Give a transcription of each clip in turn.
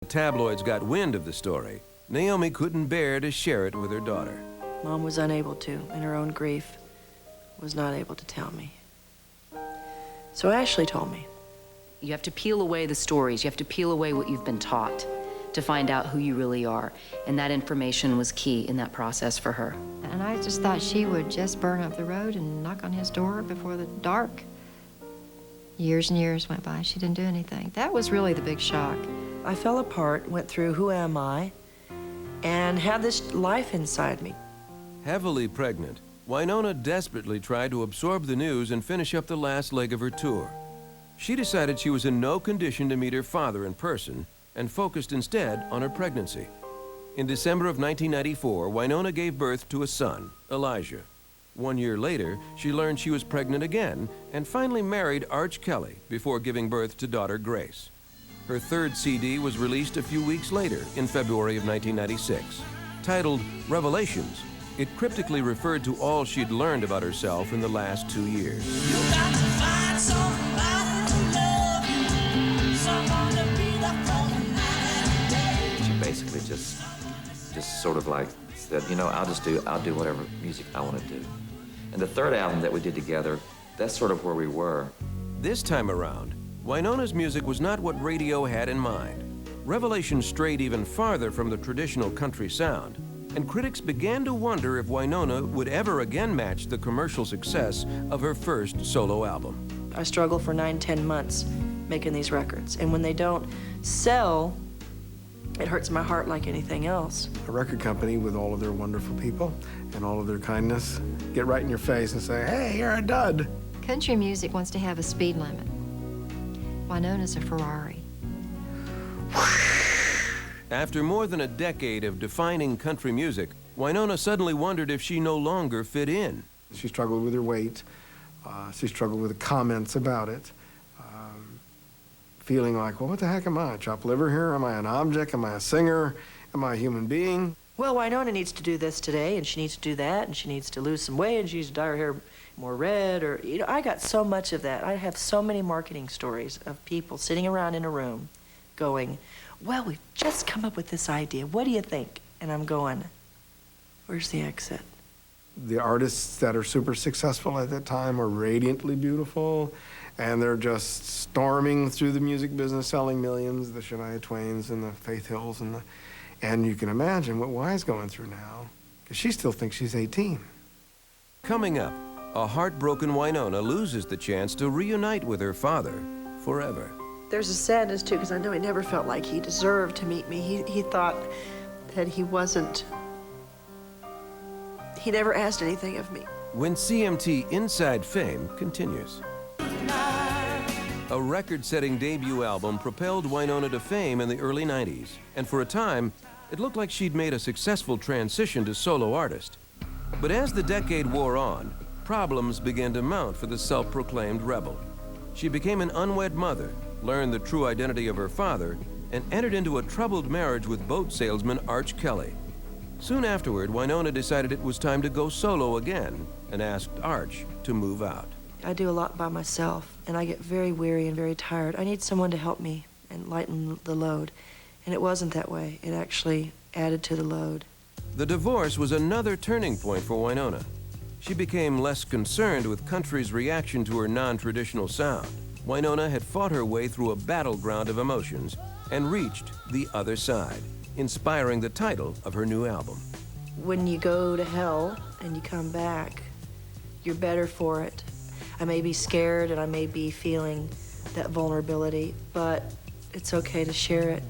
The tabloids got wind of the story. Naomi couldn't bear to share it with her daughter. Mom was unable to, in her own grief, was not able to tell me. So Ashley told me. You have to peel away the stories. You have to peel away what you've been taught to find out who you really are. And that information was key in that process for her. And I just thought she would just burn up the road and knock on his door before the dark. Years and years went by. She didn't do anything. That was really the big shock. I fell apart, went through who am I, and had this life inside me. Heavily pregnant, Wynonna desperately tried to absorb the news and finish up the last leg of her tour. She decided she was in no condition to meet her father in person and focused instead on her pregnancy. In December of 1994, Wynonna gave birth to a son, Elijah. 1 year later, she learned she was pregnant again and finally married Arch Kelly before giving birth to daughter Grace. Her third CD was released a few weeks later, in February of 1996. Titled Revelations, it cryptically referred to all she'd learned about herself in the last 2 years. You got to find somebody to love you, someone to be there for you night and day. She basically just sort of like said, you know, I'll do whatever music I want to do. And the third album that we did together, that's sort of where we were. This time around, Wynonna's music was not what radio had in mind. Revelations strayed even farther from the traditional country sound, and critics began to wonder if Wynonna would ever again match the commercial success of her first solo album. I struggled for 9-10 months making these records, and when they don't sell, it hurts my heart like anything else. A record company with all of their wonderful people and all of their kindness get right in your face and say, hey, you're a dud. Country music wants to have a speed limit. Wynonna's a Ferrari. After more than a decade of defining country music, Wynonna suddenly wondered if she no longer fit in. She struggled with her weight. She struggled with the comments about it. Feeling like, well, what the heck am I? Chopped liver here? Am I an object? Am I a singer? Am I a human being? Well, Wynonna needs to do this today, and she needs to do that, and she needs to lose some weight, and she needs to dye her hair more red, or, you know, I got so much of that. I have so many marketing stories of people sitting around in a room going, well, we've just come up with this idea. What do you think? And I'm going, where's the exit? The artists that are super successful at that time are radiantly beautiful, and they're just storming through the music business, selling millions, the Shania Twains and the Faith Hills, and you can imagine what Y's going through now, because she still thinks she's 18. Coming up, a heartbroken Wynonna loses the chance to reunite with her father forever. There's a sadness, too, because I know he never felt like he deserved to meet me. He thought that he wasn't... He never asked anything of me. When CMT Inside Fame continues. A record-setting debut album propelled Wynonna to fame in the early 90s, and for a time, it looked like she'd made a successful transition to solo artist. But as the decade wore on, problems began to mount for the self-proclaimed rebel. She became an unwed mother, learned the true identity of her father, and entered into a troubled marriage with boat salesman Arch Kelly. Soon afterward, Wynonna decided it was time to go solo again and asked Arch to move out. I do a lot by myself, and I get very weary and very tired. I need someone to help me and lighten the load. And it wasn't that way. It actually added to the load. The divorce was another turning point for Wynonna. She became less concerned with country's reaction to her non-traditional sound. Wynonna had fought her way through a battleground of emotions and reached the other side, inspiring the title of her new album. When you go to hell and you come back, you're better for it. I may be scared and I may be feeling that vulnerability, but it's okay to share it.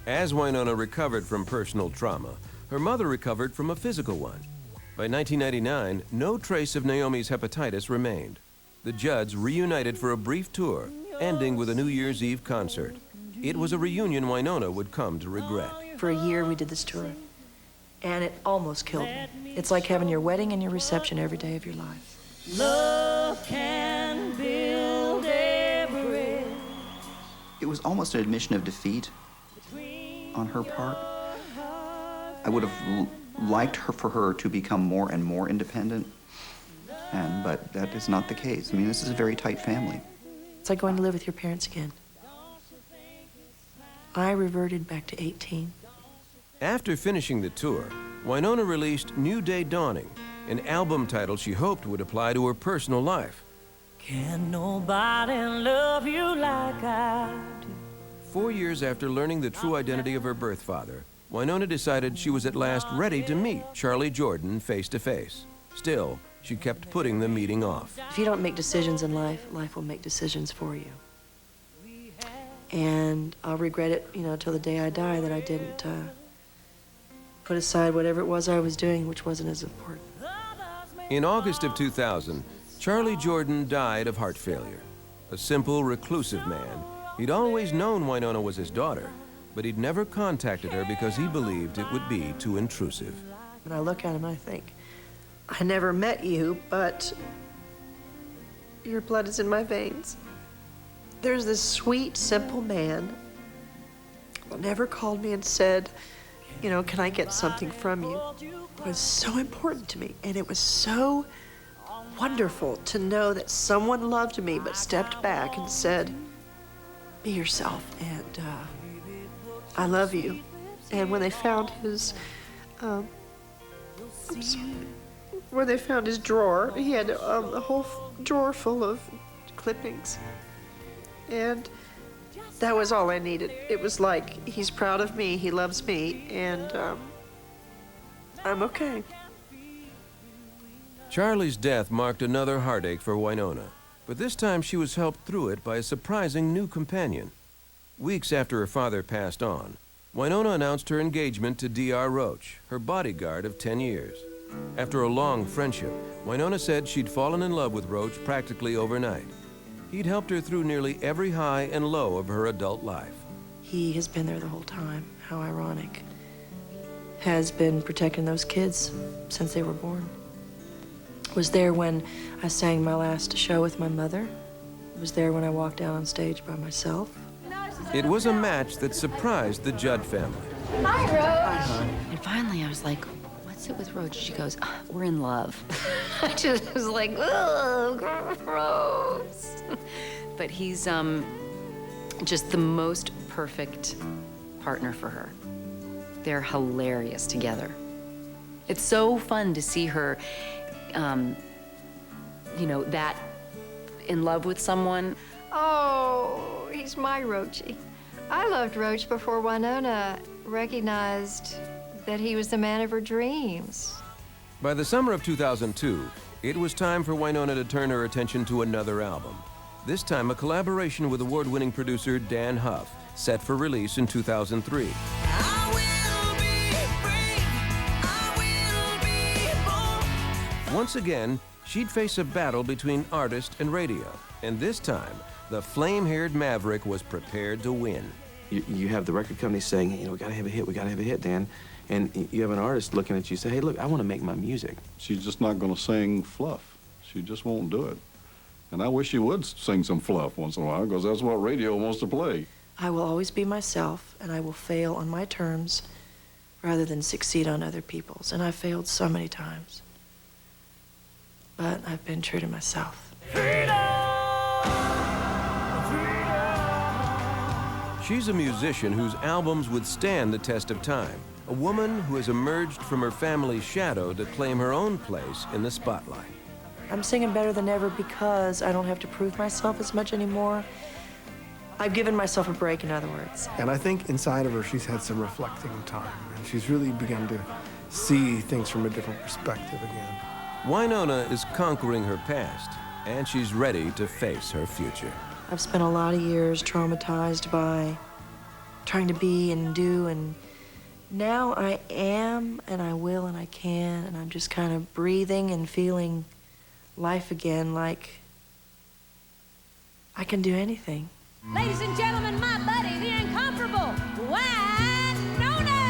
As Wynonna recovered from personal trauma, her mother recovered from a physical one. By 1999, no trace of Naomi's hepatitis remained. The Judds reunited for a brief tour, ending with a New Year's Eve concert. It was a reunion Wynonna would come to regret. For a year, we did this tour, and it almost killed me. It's like having your wedding and your reception every day of your life. Love can build a bridge. It was almost an admission of defeat on her part. I would have liked for her to become more and more independent, but that is not the case. I mean, this is a very tight family. It's like going to live with your parents again. I reverted back to 18. After finishing the tour, Wynonna released New Day Dawning, an album title she hoped would apply to her personal life. Can nobody love you like I do? 4 years after learning the true identity of her birth father, Wynonna decided she was at last ready to meet Charlie Jordan face to face. Still, she kept putting the meeting off. If you don't make decisions in life, life will make decisions for you. And I'll regret it, till the day I die, that I didn't put aside whatever it was I was doing, which wasn't as important. In August of 2000, Charlie Jordan died of heart failure. A simple, reclusive man, he'd always known Wynonna was his daughter, but he'd never contacted her because he believed it would be too intrusive. And I look at him and I think, I never met you, but your blood is in my veins. There's this sweet, simple man who never called me and said, can I get something from you? It was so important to me, and it was so wonderful to know that someone loved me but stepped back and said, be yourself, and I love you. And when they found his, where they found his drawer, he had a whole drawer full of clippings. And that was all I needed. It was like, he's proud of me, he loves me, and I'm okay. Charlie's death marked another heartache for Wynonna, but this time she was helped through it by a surprising new companion. Weeks after her father passed on, Wynonna announced her engagement to D.R. Roach, her bodyguard of 10 years. After a long friendship, Wynonna said she'd fallen in love with Roach practically overnight. He'd helped her through nearly every high and low of her adult life. He has been there the whole time. How ironic. Has been protecting those kids since they were born. Was there when I sang my last show with my mother. Was there when I walked out on stage by myself. It was a match that surprised the Judd family. Hi, Roach. And finally, I was like, what's it with Roach? She goes, we're in love. I just was like, oh, gross. But he's just the most perfect partner for her. They're hilarious together. It's so fun to see her, that in love with someone. Oh, he's my Roachy. I loved Roach before Wynonna recognized that he was the man of her dreams. By the summer of 2002, it was time for Wynonna to turn her attention to another album. This time a collaboration with award-winning producer Dan Huff, set for release in 2003. Once again, she'd face a battle between artist and radio, and this time, the flame-haired maverick was prepared to win. You have the record company saying, we gotta have a hit, Dan. And you have an artist looking at you and say, hey, look, I want to make my music. She's just not going to sing fluff. She just won't do it. And I wish she would sing some fluff once in a while, because that's what radio wants to play. I will always be myself, and I will fail on my terms rather than succeed on other people's. And I've failed so many times. But I've been true to myself. She's a musician whose albums withstand the test of time. A woman who has emerged from her family's shadow to claim her own place in the spotlight. I'm singing better than ever because I don't have to prove myself as much anymore. I've given myself a break, in other words. And I think inside of her, she's had some reflecting time, and she's really begun to see things from a different perspective again. Wynonna is conquering her past, and she's ready to face her future. I've spent a lot of years traumatized by trying to be and do, and now I am, and I will, and I can, and I'm just kind of breathing and feeling life again, like I can do anything. Ladies and gentlemen, my buddy, the incomparable Wynonna!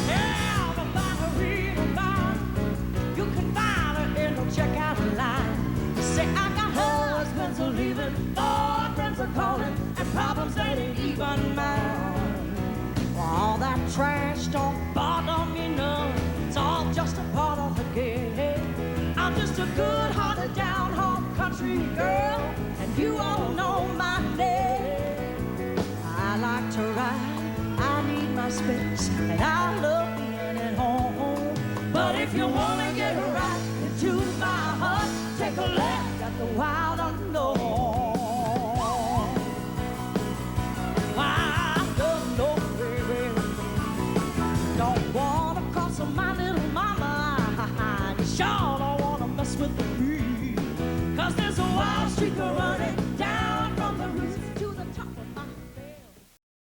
Yeah, everybody read about her. You can find her in the checkout line. Say, I got husbands are leaving, boyfriends are calling, and problems they ain't even mine. All that trash don't bother me none. It's all just a part of the game. I'm just a good heart. street girl, and you all know my name. I like to ride, I need my space, and I love being at home. But if you wanna get right into my heart, take a look at the wild unknown. Wild unknown, baby. Don't wanna cross my little mama. You sure don't wanna mess with me. 'Cause there's a wild streak running